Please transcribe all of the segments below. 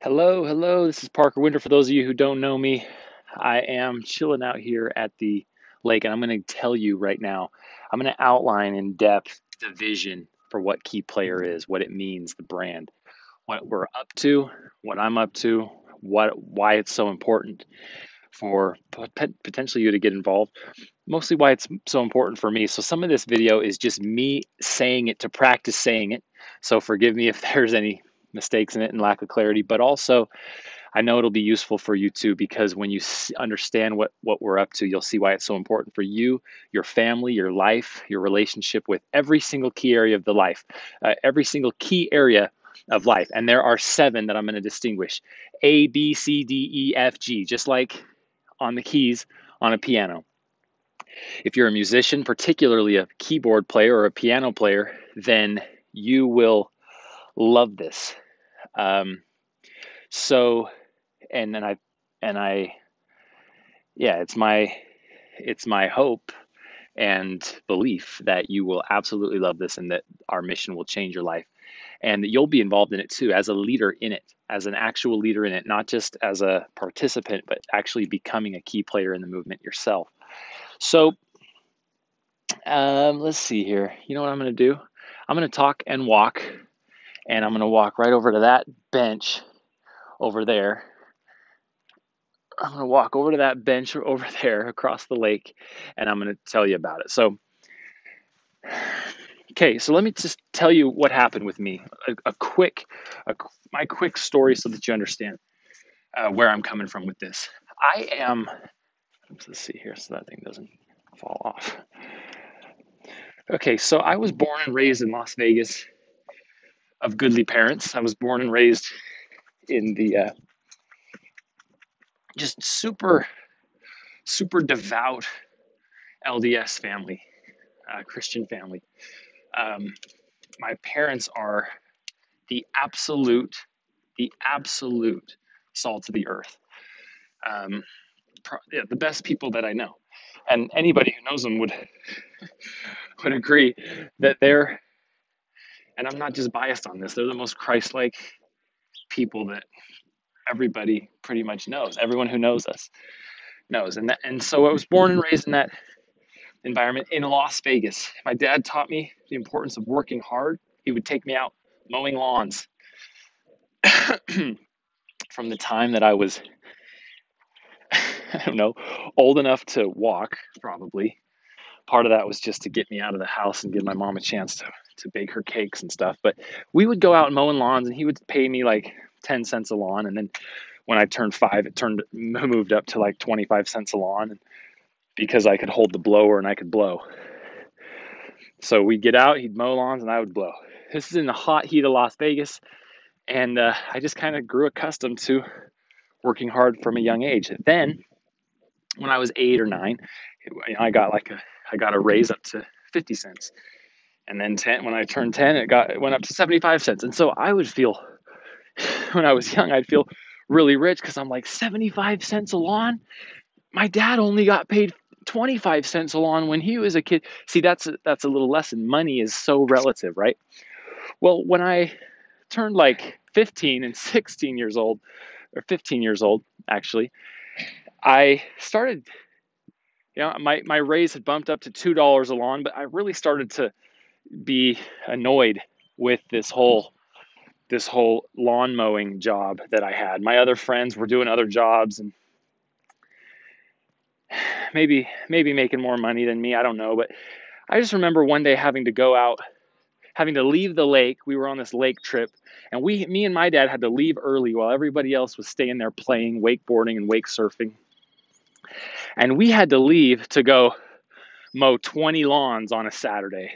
Hello, hello. This is Parker Winter. For those of you who don't know me, I am chilling out here at the lake, and I'm going to tell you right now, I'm going to outline in depth the vision for what Key Player is, what it means, the brand, what we're up to, what I'm up to, why it's so important for potentially you to get involved, mostly why it's so important for me. So some of this video is just me saying it to practice saying it. So forgive me if there's any mistakes in it and lack of clarity, but also I know it'll be useful for you too, because when you understand what we're up to, you'll see why it's so important for you, your family, your life, your relationship with every single key area of the life, every single key area of life. And there are seven that I'm going to distinguish: A, B, C, D, E, F, G, just like on the keys on a piano. If you're a musician, particularly a keyboard player or a piano player, then you will love this. Um, so, and then and I, yeah, it's my hope and belief that you will absolutely love this and that our mission will change your life and that you'll be involved in it too as a leader in it, as an actual leader in it, not just as a participant, but actually becoming a key player in the movement yourself. So, let's see here. You know what I'm going to do? I'm going to talk and walk, and I'm going to walk right over to that bench over there. I'm going to walk over to that bench over there across the lake, and I'm going to tell you about it. So, okay, so let me just tell you what happened with me. A, my quick story, so that you understand where I'm coming from with this. I am. Let's see here, so that thing doesn't fall off. Okay, so I was born and raised in Las Vegas of goodly parents. I was born and raised in the just super devout LDS family, Christian family. Um, my parents are the absolute, the absolute salt of the earth. Um, yeah, the best people that I know, and anybody who knows them would agree that they're. And I'm not just biased on this. They're the most Christ-like people that everybody pretty much knows. Everyone who knows us knows, and so I was born and raised in that environment in Las Vegas. My dad taught me the importance of working hard. He would take me out mowing lawns from the time that I was, I don't know, old enough to walk, probably. Part of that was just to get me out of the house and give my mom a chance to bake her cakes and stuff. But we would go out mowing lawns, and he would pay me like 10 cents a lawn. And then when I turned 5, moved up to like 25 cents a lawn because I could hold the blower and I could blow. So we'd get out, he'd mow lawns, and I would blow. This is in the hot heat of Las Vegas, and I just kind of grew accustomed to working hard from a young age. Then, when I was 8 or 9, I got a raise up to 50 cents, and then 10. When I turned 10, it went up to 75 cents. And so I would feel, when I was young, I'd feel really rich because I'm like 75 cents a lawn. My dad only got paid 25 cents a lawn when he was a kid. See, that's a little lesson. Money is so relative, right? Well, when I turned like 15 and 16 years old, or 15 years old, actually, I started, my raise had bumped up to $2 a lawn, but I really started to be annoyed with this whole lawn mowing job that I had. My other friends were doing other jobs and maybe making more money than me. I don't know, but I just remember one day having to go out, having to leave the lake. We were on this lake trip, and me and my dad had to leave early while everybody else was staying there playing wakeboarding and wake surfing. And we had to leave to go mow 20 lawns on a Saturday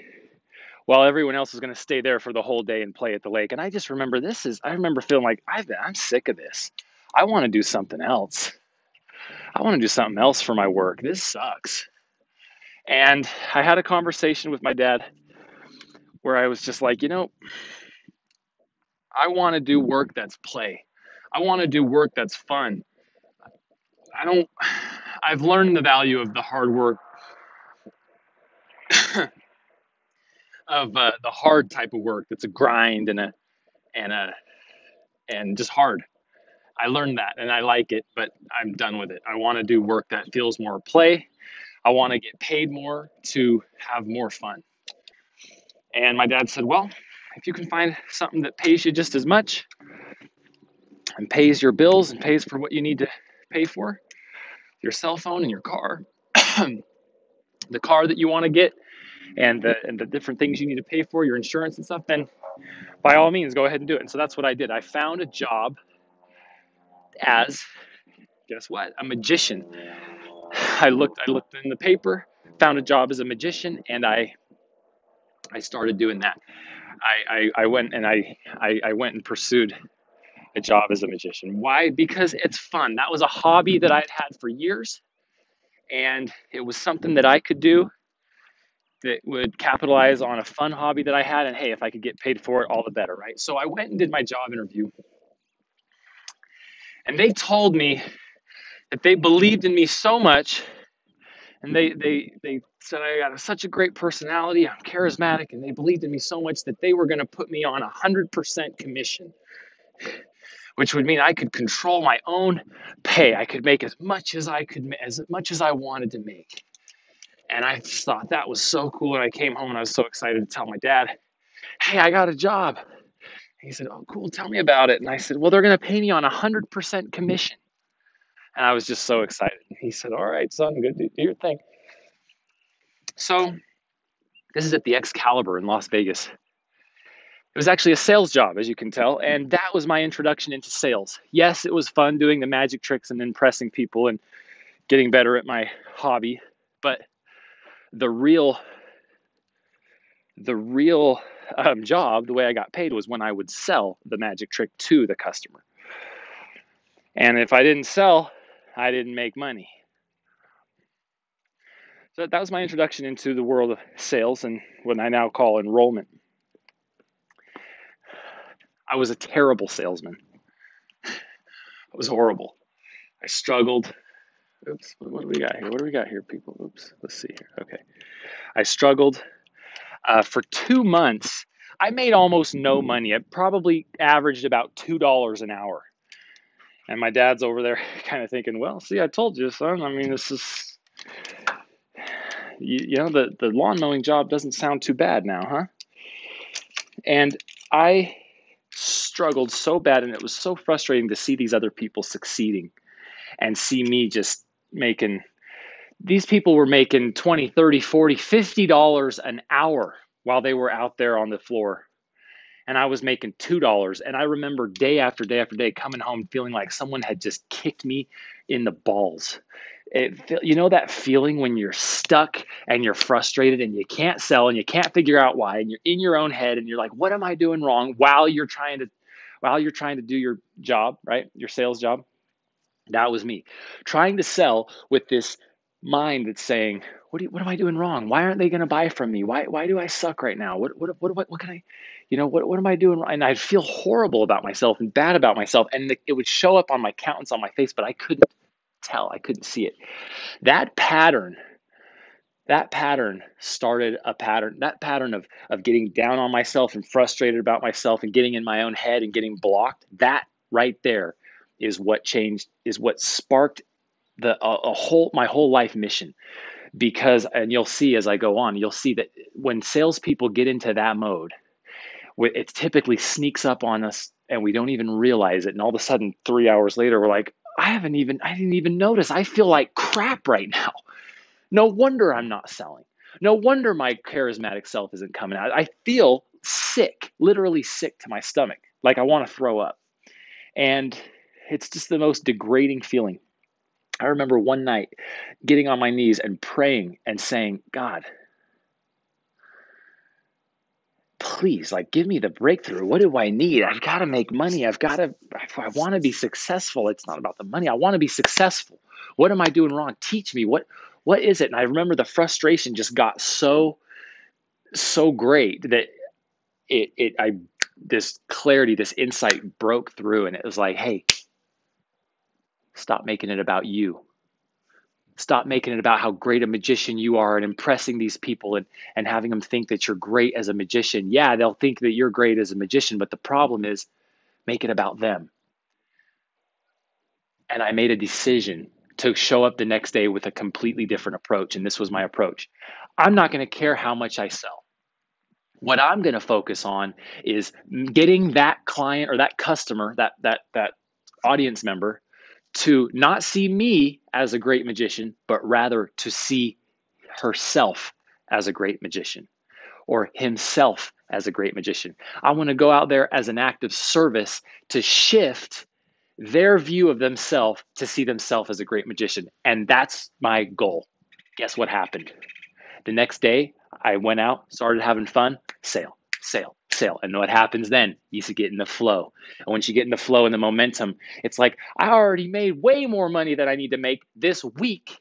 while everyone else was going to stay there for the whole day and play at the lake. And I just remember I remember feeling like I'm sick of this. I want to do something else. I want to do something else for my work. This sucks. And I had a conversation with my dad where I was just like, I want to do work that's play. I want to do work that's fun. I don't, I've learned the value of the hard work, of the hard type of work that's a grind and just hard. I learned that and I like it, but I'm done with it. I want to do work that feels more play. I want to get paid more to have more fun. And my dad said, well, if you can find something that pays you just as much and pays your bills and pays for what you need to pay for, your cell phone and your car, the car that you want to get, and the different things you need to pay for, your insurance and stuff, then by all means go ahead and do it. And so that's what I did. I found a job as, guess what, a magician. I looked in the paper, found a job as a magician, and I started doing that. I went and I went and pursued a job as a magician. Why? Because it's fun. That was a hobby that I'd had for years, and it was something that I could do that would capitalize on a fun hobby that I had. And hey, if I could get paid for it, all the better, right? So I went and did my job interview, and they told me that they believed in me so much, and they said I got such a great personality, I'm charismatic, and they believed in me so much that they were going to put me on 100% commission, which would mean I could control my own pay. I could make as much as I wanted to make. And I just thought that was so cool. And I came home and I was so excited to tell my dad, hey, I got a job. He said, oh, cool. Tell me about it. And I said, well, they're going to pay me on 100% commission. And I was just so excited. He said, all right, son, good, do your thing. So this is at the Excalibur in Las Vegas. It was actually a sales job, as you can tell. And that was my introduction into sales. Yes, it was fun doing the magic tricks and impressing people and getting better at my hobby. But the real job, the way I got paid, was when I would sell the magic trick to the customer. And if I didn't sell, I didn't make money. So that was my introduction into the world of sales and what I now call enrollment. I was a terrible salesman. I was horrible. I struggled. Oops, what do we got here? What do we got here, people? Oops, let's see here. Okay. I struggled for 2 months. I made almost no money. I probably averaged about $2 an hour. And my dad's over there kind of thinking, well, see, I told you, son. I mean, this is, the lawn mowing job doesn't sound too bad now, huh? And I struggled so bad, and it was so frustrating to see these other people succeeding and see me just making, these people were making 20, 30, 40, $50 an hour while they were out there on the floor. And I was making $2. And I remember day after day after day coming home feeling like someone had just kicked me in the balls. That feeling when you're stuck and you're frustrated and you can't sell and you can't figure out why, and you're in your own head and you're like, what am I doing wrong, while you're trying to do your job, right? Your sales job. That was me trying to sell with this mind that's saying, what am I doing wrong? Why aren't they going to buy from me? Why do I suck right now? What can I, what am I doing wrong? And I'd feel horrible about myself and bad about myself. And it would show up on my countenance, on my face, but I couldn't tell. I couldn't see it. That pattern started a pattern, that pattern of getting down on myself and frustrated about myself and getting in my own head and getting blocked. That right there is what changed, is what sparked my whole life mission. Because, and you'll see as I go on, you'll see that when salespeople get into that mode, it typically sneaks up on us and we don't even realize it. And all of a sudden, 3 hours later, we're like, I didn't even notice. I feel like crap right now. No wonder I'm not selling. No wonder my charismatic self isn't coming out. I feel sick, literally sick to my stomach, like I want to throw up. And it's just the most degrading feeling. I remember one night getting on my knees and praying and saying, God, please, give me the breakthrough. What do I need? I've got to make money. I want to be successful. It's not about the money. I want to be successful. What am I doing wrong? Teach me. What is it? And I remember the frustration just got so great that this clarity, this insight broke through, and it was like, hey, stop making it about you. Stop making it about how great a magician you are and impressing these people and having them think that you're great as a magician. Yeah, they'll think that you're great as a magician, but the problem is, make it about them. And I made a decision to show up the next day with a completely different approach. And this was my approach. I'm not going to care how much I sell. What I'm going to focus on is getting that client or that customer, that audience member, to not see me as a great magician, but rather to see herself as a great magician or himself as a great magician. I want to go out there as an act of service to shift their view of themselves to see themselves as a great magician. And that's my goal. Guess what happened? The next day, I went out, started having fun, sale, sale, sale. And what happens then? You used to get in the flow. And once you get in the flow and the momentum, it's like, I already made way more money than I need to make this week.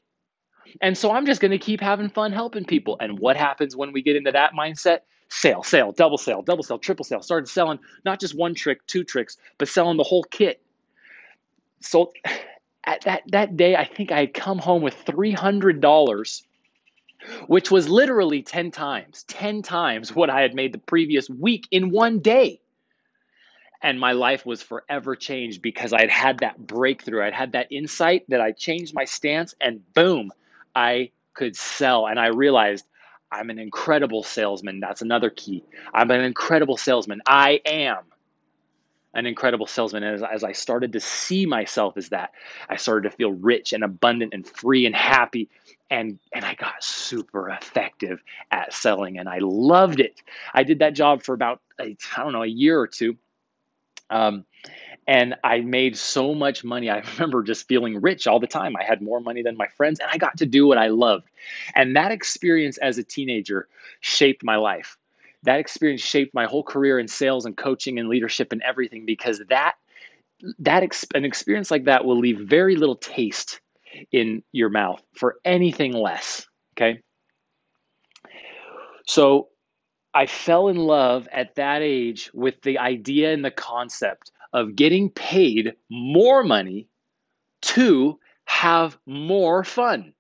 And so I'm just going to keep having fun helping people. And what happens when we get into that mindset? Sale, sale, double sale, triple sale. Started selling not just one trick, two tricks, but selling the whole kit. So at that day, I think I had come home with $300, which was literally 10 times what I had made the previous week in one day. And my life was forever changed because I had that breakthrough. I'd had that insight that I changed my stance, and boom, I could sell. And I realized I'm an incredible salesman. That's another key. I'm an incredible salesman. I am an incredible salesman. And as I started to see myself as that, I started to feel rich and abundant and free and happy. And I got super effective at selling, and I loved it. I did that job for about, I don't know, a year or two. Um, and I made so much money. I remember just feeling rich all the time. I had more money than my friends, and I got to do what I loved. And that experience as a teenager shaped my life. That experience shaped my whole career in sales and coaching and leadership and everything, because an experience like that will leave very little taste in your mouth for anything less. Okay. So I fell in love at that age with the idea and the concept of getting paid more money to have more fun.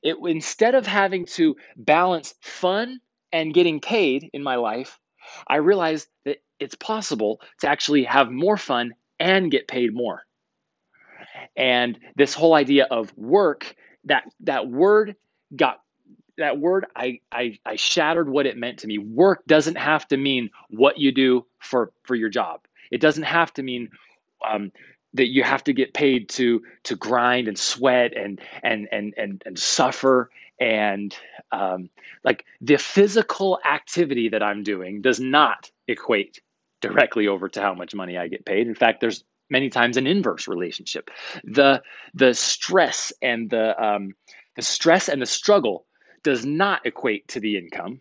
Instead of having to balance fun and getting paid in my life, I realized that it's possible to actually have more fun and get paid more. And this whole idea of work, that word got that word, I shattered what it meant to me. Work doesn't have to mean what you do for your job. It doesn't have to mean um, that you have to get paid to grind and sweat and suffer, and like the physical activity that I'm doing does not equate directly over to how much money I get paid. In fact, there's many times an inverse relationship. The stress and the stress and the struggle does not equate to the income.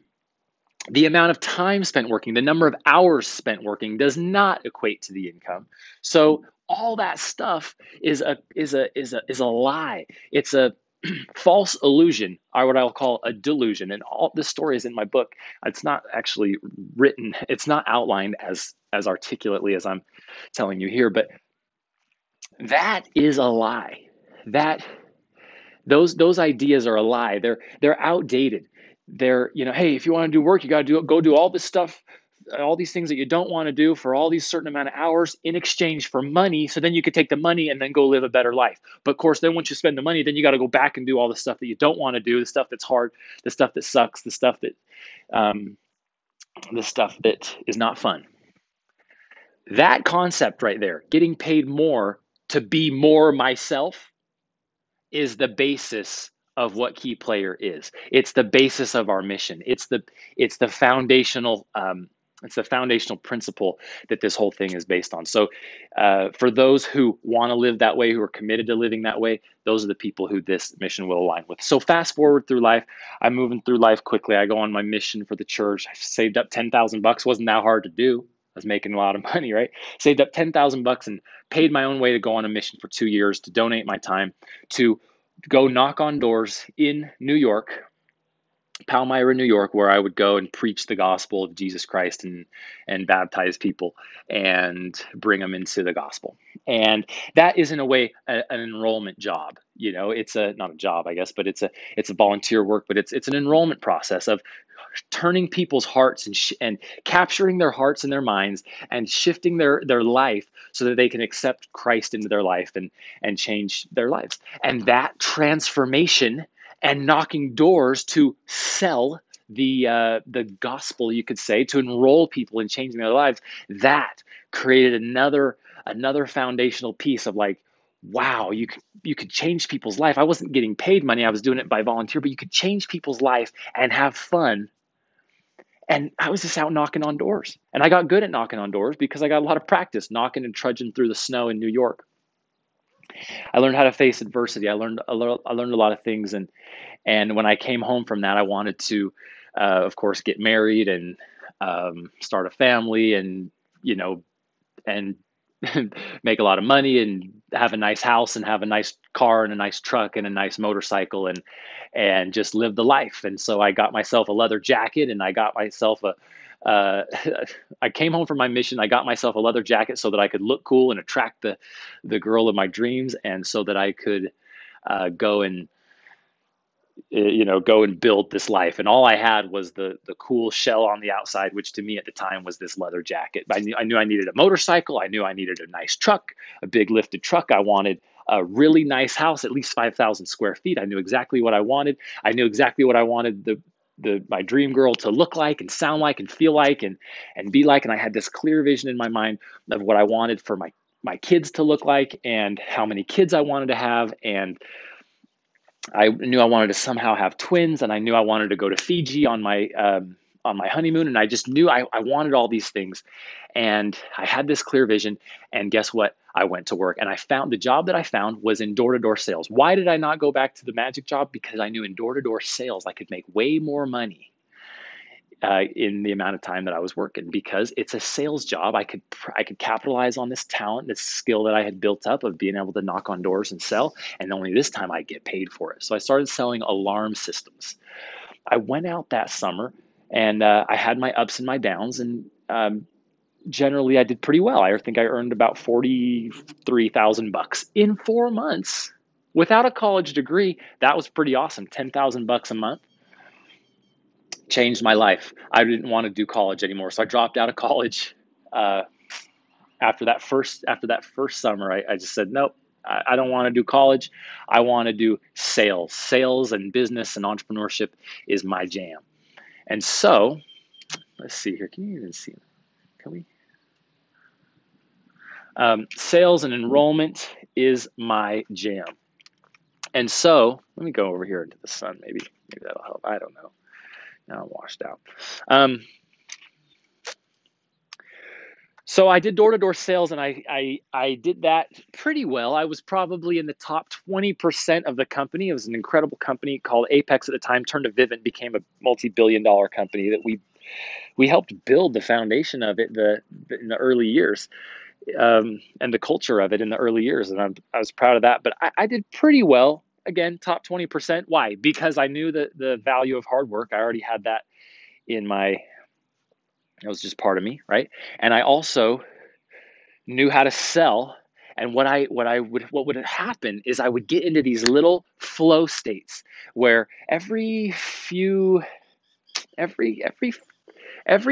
The amount of time spent working, the number of hours spent working does not equate to the income. So all that stuff is a lie. It's a false illusion, or what I'll call a delusion. And all this story is in my book. It's not actually written, it's not outlined as articulately as I'm telling you here, but that is a lie. That those ideas are a lie. They're outdated. They're, hey, if you want to do work, you got to go do all this stuff, all these things that you don't want to do for all these certain amount of hours in exchange for money. So then you could take the money and then go live a better life. But of course, then once you spend the money, then you got to go back and do all the stuff that you don't want to do, the stuff that's hard, the stuff that sucks, um, the stuff that is not fun. That concept right there, getting paid more to be more myself, is the basis of what Key Player is. It's the basis of our mission. It's the foundational principle that this whole thing is based on. So for those who want to live that way, who are committed to living that way, those are the people who this mission will align with. So fast forward through life, I'm moving through life quickly. I go on my mission for the church. I saved up $10,000. Wasn't that hard to do. I was making a lot of money, right? Saved up $10,000 and paid my own way to go on a mission for 2 years, to donate my time, to go knock on doors in New York, Palmyra, New York, where I would go and preach the gospel of Jesus Christ and baptize people and bring them into the gospel. And that is in a way an enrollment job. It's not a job, I guess, but it's a volunteer work, but it's an enrollment process of turning people's hearts and capturing their hearts and their minds and shifting their life so that they can accept Christ into their life and change their lives. And that transformation and knocking doors to sell the gospel, you could say, to enroll people in changing their lives, that created another foundational piece of like, wow, you could change people's life. I wasn't getting paid money. I was doing it by volunteer, but you could change people's life and have fun. And I was just out knocking on doors. And I got good at knocking on doors because I got a lot of practice knocking and trudging through the snow in New York. I learned how to face adversity. I learned a lot of things, and when I came home from that, I wanted to, of course, get married and start a family, and you know, and make a lot of money and have a nice house and have a nice car and a nice truck and a nice motorcycle and just live the life. And so I got myself a leather jacket, and I got myself a uh, I came home from my mission. I got myself a leather jacket so that I could look cool and attract the girl of my dreams, and so that I could go and go and build this life. And all I had was the cool shell on the outside, which to me at the time was this leather jacket. I knew I needed a motorcycle. I knew I needed a nice truck, a big lifted truck. I wanted a really nice house, at least 5,000 square feet. I knew exactly what I wanted. I knew exactly what I wanted my dream girl to look like and sound like and feel like and be like. And I had this clear vision in my mind of what I wanted for my kids to look like and how many kids I wanted to have. And I knew I wanted to somehow have twins, and I knew I wanted to go to Fiji on my honeymoon, and I just knew I wanted all these things, and I had this clear vision. And guess what? I went to work, and I found the job that I found was in door-to-door sales. Why did I not go back to the magic job? Because I knew in door-to-door sales I could make way more money in the amount of time that I was working, because it's a sales job. I could capitalize on this talent, this skill that I had built up of being able to knock on doors and sell, and only this time I get paid for it. So I started selling alarm systems. I went out that summer, and I had my ups and my downs, and generally I did pretty well. I think I earned about $43,000 in 4 months without a college degree. That was pretty awesome. $10,000 a month. Changed my life. I didn't want to do college anymore, so I dropped out of college. Uh, after that first summer, I just said, nope, I don't want to do college. I want to do sales. Sales and business and entrepreneurship is my jam. And so, let's see here. Can you even see? Can we? Sales and enrollment is my jam. And so, let me go over here into the sun. Maybe that'll help. I don't know. Now I'm washed out. So I did door-to-door sales, and I did that pretty well. I was probably in the top 20% of the company. It was an incredible company called Apex at the time, turned to Vivint, became a multi-billion-dollar company that we helped build the foundation of it in the early years, and the culture of it in the early years. And I was proud of that. But I did pretty well. Again, top 20%. Why? Because I knew the value of hard work. I already had that it was just part of me, right? And I also knew how to sell. And what would happen is I would get into these little flow states where every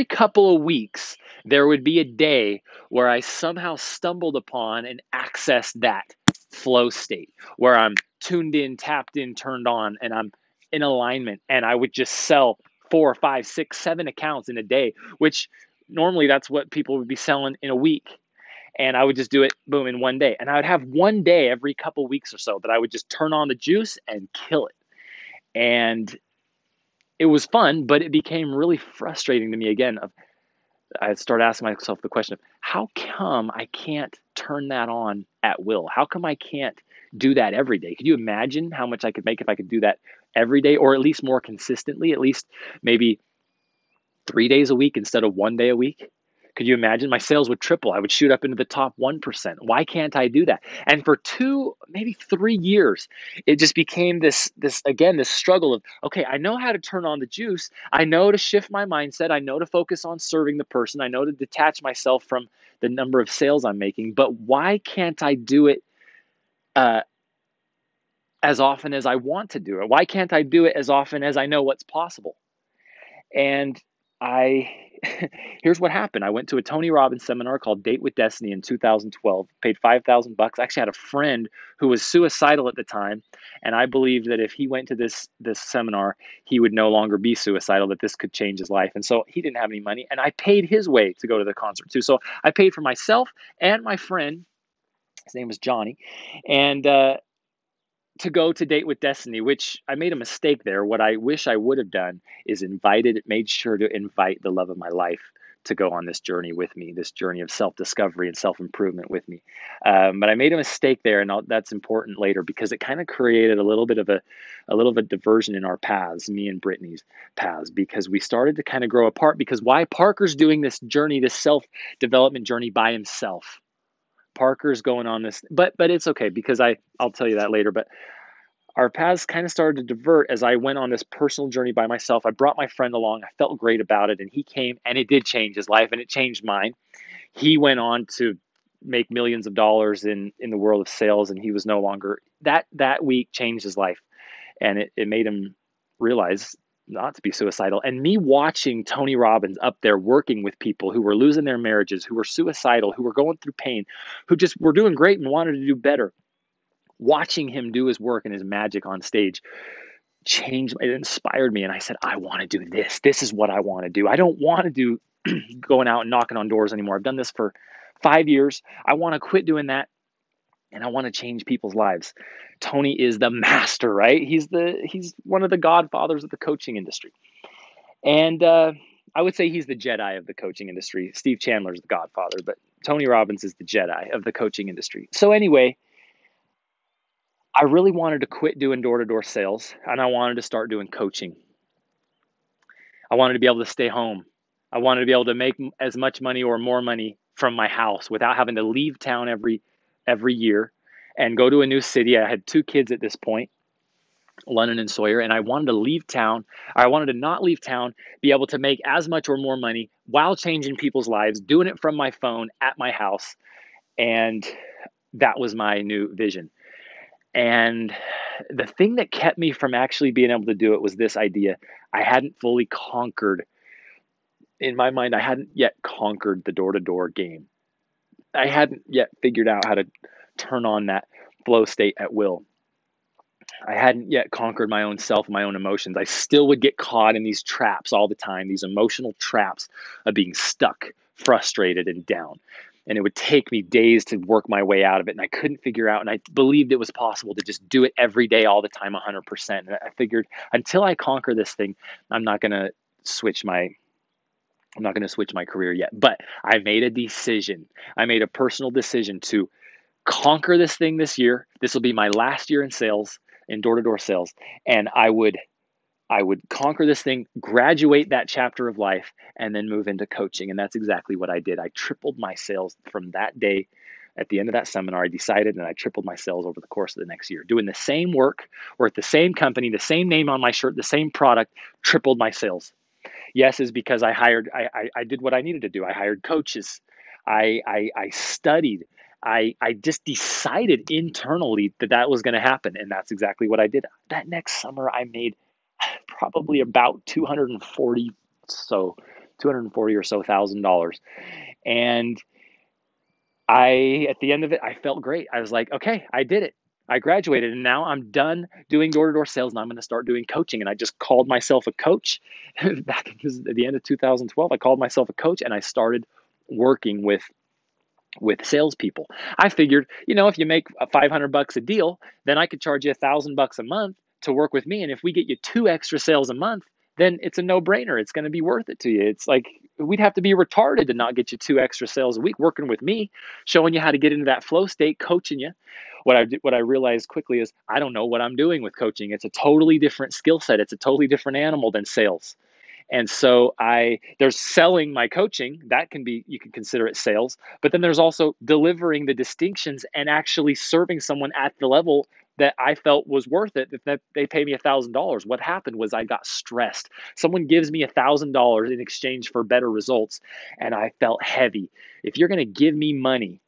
couple of weeks there would be a day where I somehow stumbled upon and accessed that flow state where I'm tuned in, tapped in, turned on, and I'm in alignment. And I would just sell 4, 5, 6, 7 accounts in a day, which normally that's what people would be selling in a week. And I would just do it, boom, in one day. And I would have one day every couple weeks or so that I would just turn on the juice and kill it. And it was fun, but it became really frustrating to me again. I started asking myself the question of how come I can't turn that on at will? How come I can't do that every day? Could you imagine how much I could make if I could do that every day, or at least more consistently, at least maybe 3 days a week instead of one day a week? Could you imagine? My sales would triple. I would shoot up into the top 1%. Why can't I do that? And for 2, maybe 3 years, it just became this struggle of, okay, I know how to turn on the juice. I know to shift my mindset. I know to focus on serving the person. I know to detach myself from the number of sales I'm making. But why can't I do it as often as I want to do it? Why can't I do it as often as I know what's possible? And I, here's what happened. I went to a Tony Robbins seminar called Date with Destiny in 2012, paid $5,000. I actually had a friend who was suicidal at the time. And I believed that if he went to this seminar, he would no longer be suicidal, that this could change his life. And so he didn't have any money. And I paid his way to go to the concert too. So I paid for myself and my friend, his name was Johnny, and to go to Date with Destiny, which I made a mistake there. What I wish I would have done is made sure to invite the love of my life to go on this journey with me, this journey of self-discovery and self-improvement with me. But I made a mistake there, and that's important later because it kind of created a little bit of diversion in our paths, me and Brittany's paths, because we started to kind of grow apart. Because why? Parker's doing this journey, this self-development journey by himself. Parker's going on this, but it's okay because I'll tell you that later. But our paths kind of started to divert as I went on this personal journey by myself. I brought my friend along. I felt great about it, and he came, and it did change his life, and it changed mine. He went on to make millions of dollars in the world of sales, and he was no longer that week changed his life, and it made him realize not to be suicidal. And me watching Tony Robbins up there working with people who were losing their marriages, who were suicidal, who were going through pain, who just were doing great and wanted to do better. Watching him do his work and his magic on stage changed, it inspired me. And I said, I want to do this. This is what I want to do. I don't want to do going out and knocking on doors anymore. I've done this for 5 years. I want to quit doing that. And I want to change people's lives. Tony is the master, right? He's one of the godfathers of the coaching industry. And I would say he's the Jedi of the coaching industry. Steve Chandler is the godfather, but Tony Robbins is the Jedi of the coaching industry. So anyway, I really wanted to quit doing door-to-door sales, and I wanted to start doing coaching. I wanted to be able to stay home. I wanted to be able to make as much money or more money from my house without having to leave town every year and go to a new city. I had 2 kids at this point, London and Sawyer, and I wanted to leave town. I wanted to not leave town, be able to make as much or more money while changing people's lives, doing it from my phone at my house. And that was my new vision. And the thing that kept me from actually being able to do it was this idea. I hadn't fully conquered, in my mind, I hadn't yet conquered the door-to-door game. I hadn't yet figured out how to turn on that flow state at will. I hadn't yet conquered my own self, my own emotions. I still would get caught in these traps all the time, these emotional traps of being stuck, frustrated, and down. And it would take me days to work my way out of it. And I couldn't figure out, and I believed it was possible to just do it every day, all the time, 100%. And I figured until I conquer this thing, I'm not going to switch my career yet. But I made a decision. I made a personal decision to conquer this thing this year. This will be my last year in sales, in door-to-door sales. And I would conquer this thing, graduate that chapter of life, and then move into coaching. And that's exactly what I did. I tripled my sales from that day. At the end of that seminar, I decided, and I tripled my sales over the course of the next year. Doing the same work, or at the same company, the same name on my shirt, the same product, tripled my sales. Yes, is because I did what I needed to do. I hired coaches. I studied. I just decided internally that was going to happen. And that's exactly what I did. That next summer, I made probably about 240 or so $1,000. And at the end of it, I felt great. I was like, okay, I did it. I graduated and now I'm done doing door-to-door sales and I'm going to start doing coaching. And I just called myself a coach back at the end of 2012. I called myself a coach and I started working with salespeople. I figured, if you make $500 a deal, then I could charge you $1,000 a month to work with me. And if we get you 2 extra sales a month, then it's a no-brainer. It's going to be worth it to you. It's like we'd have to be retarded to not get you 2 extra sales a week working with me, showing you how to get into that flow state, coaching you. What I realized quickly is I don't know what I'm doing with coaching. It's a totally different skill set. It's a totally different animal than sales. And so there's selling my coaching, you can consider it sales, but then there's also delivering the distinctions and actually serving someone at the level that I felt was worth it, that they pay me $1,000. What happened was I got stressed. Someone gives me $1,000 in exchange for better results, and I felt heavy. If you're going to give me money,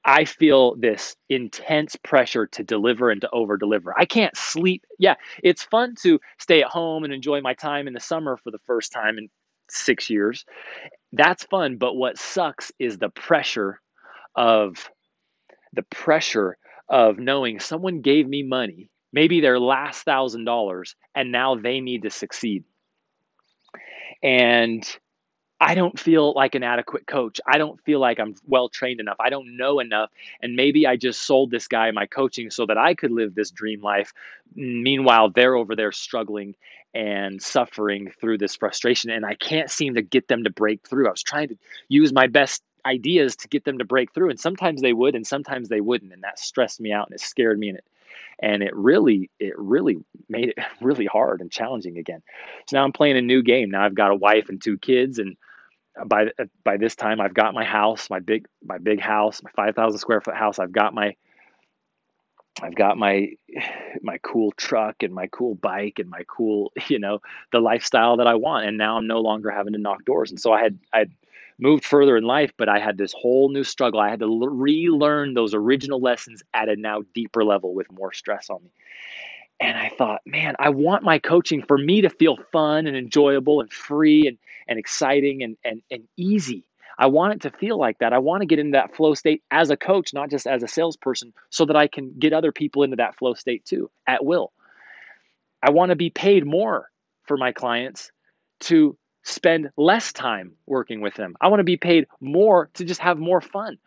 I feel this intense pressure to deliver and to over deliver. I can't sleep. Yeah, it's fun to stay at home and enjoy my time in the summer for the first time in 6 years. That's fun. But what sucks is of the pressure of knowing someone gave me money, maybe their last $1,000, and now they need to succeed. And I don't feel like an adequate coach. I don't feel like I'm well trained enough. I don't know enough. And maybe I just sold this guy my coaching so that I could live this dream life. Meanwhile, they're over there struggling and suffering through this frustration. And I can't seem to get them to break through. I was trying to use my best ideas to get them to break through. And sometimes they would, and sometimes they wouldn't. And that stressed me out and it scared me. And it really made it really hard and challenging again. So now I'm playing a new game. Now I've got a wife and 2 kids, and by this time I've got my house, my big house, my 5,000 square foot house. I've got my cool truck and my cool bike and my cool, the lifestyle that I want. And now I'm no longer having to knock doors. And so I had moved further in life, but I had this whole new struggle. I had to relearn those original lessons at a now deeper level with more stress on me. And I thought, man, I want my coaching for me to feel fun and enjoyable and free and exciting and easy. I want it to feel like that. I want to get into that flow state as a coach, not just as a salesperson, so that I can get other people into that flow state too, at will. I want to be paid more for my clients to spend less time working with them. I want to be paid more to just have more fun.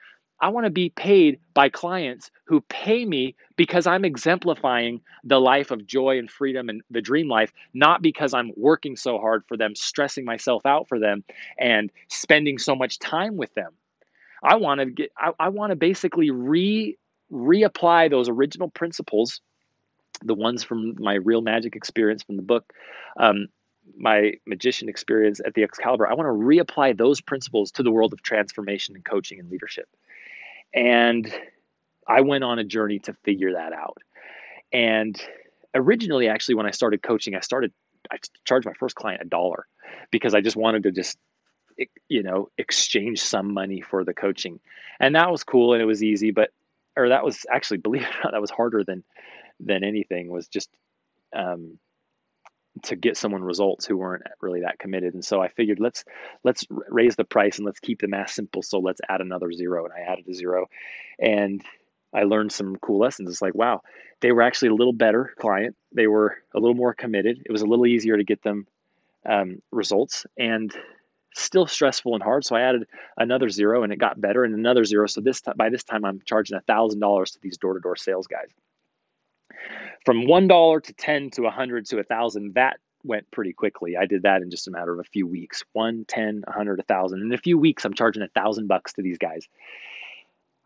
I want to be paid by clients who pay me because I'm exemplifying the life of joy and freedom and the dream life, not because I'm working so hard for them, stressing myself out for them, and spending so much time with them. I want to basically reapply those original principles, the ones from my real magic experience from the book, um, my magician experience at the Excalibur. I want to reapply those principles to the world of transformation and coaching and leadership. And I went on a journey to figure that out. And originally, actually, when I started coaching, I charged my first client $1 because I just wanted to exchange some money for the coaching. And that was cool and it was easy, or that was actually, believe it or not, that was harder than anything, was just um, to get someone results who weren't really that committed. And so I figured let's raise the price and let's keep the math simple. So let's add another zero. And I added a zero, and I learned some cool lessons. It's like, wow, they were actually a little better client. They were a little more committed. It was a little easier to get them results, and still stressful and hard. So I added another zero, and it got better, and another zero. So by this time, I'm charging $1,000 to these door-to-door sales guys. From $1 to 10 to 100 to 1,000, that went pretty quickly. I did that in just a matter of a few weeks. 1, 10, 100, 1,000. In a few weeks, I'm charging $1,000 to these guys.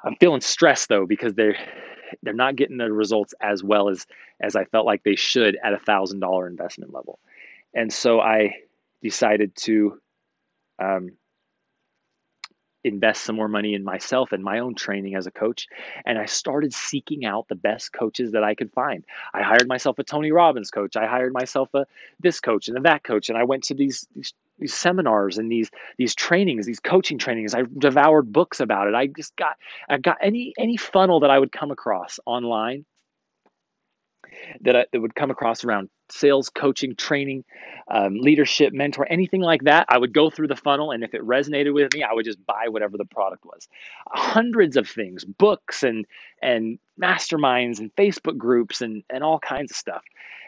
I'm feeling stressed though, because they're not getting the results as well as I felt like they should at $1,000 investment level. And so I decided to invest some more money in myself and my own training as a coach. And I started seeking out the best coaches that I could find. I hired myself a Tony Robbins coach. I hired myself a this coach and a that coach. And I went to these seminars and these trainings, these coaching trainings. I devoured books about it. I got any funnel that I would come across online, that would come across around sales, coaching, training, leadership, mentor, anything like that. I would go through the funnel, and if it resonated with me, I would just buy whatever the product was. Hundreds of things, books and masterminds and Facebook groups and all kinds of stuff.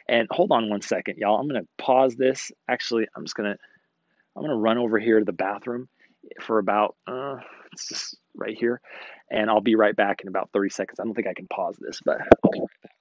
And hold on one second, y'all. I'm gonna pause this. Actually, I'm gonna run over here to the bathroom for about it's just right here, and I'll be right back in about 30 seconds. I don't think I can pause this, but I'll be right back.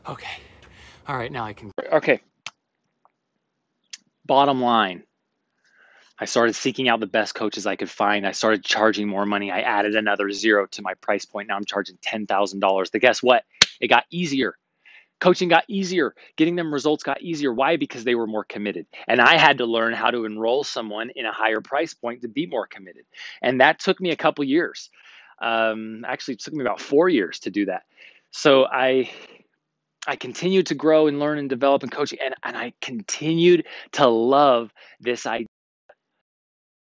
Okay. All right, now I can. Okay. Bottom line, I started seeking out the best coaches I could find. I started charging more money. I added another zero to my price point. Now I'm charging $10,000. But guess what? It got easier. Coaching got easier. Getting them results got easier. Why? Because they were more committed. And I had to learn how to enroll someone in a higher price point to be more committed. And that took me a couple years. Actually, it took me about 4 years to do that. So I continued to grow and learn and develop in coaching, and I continued to love this idea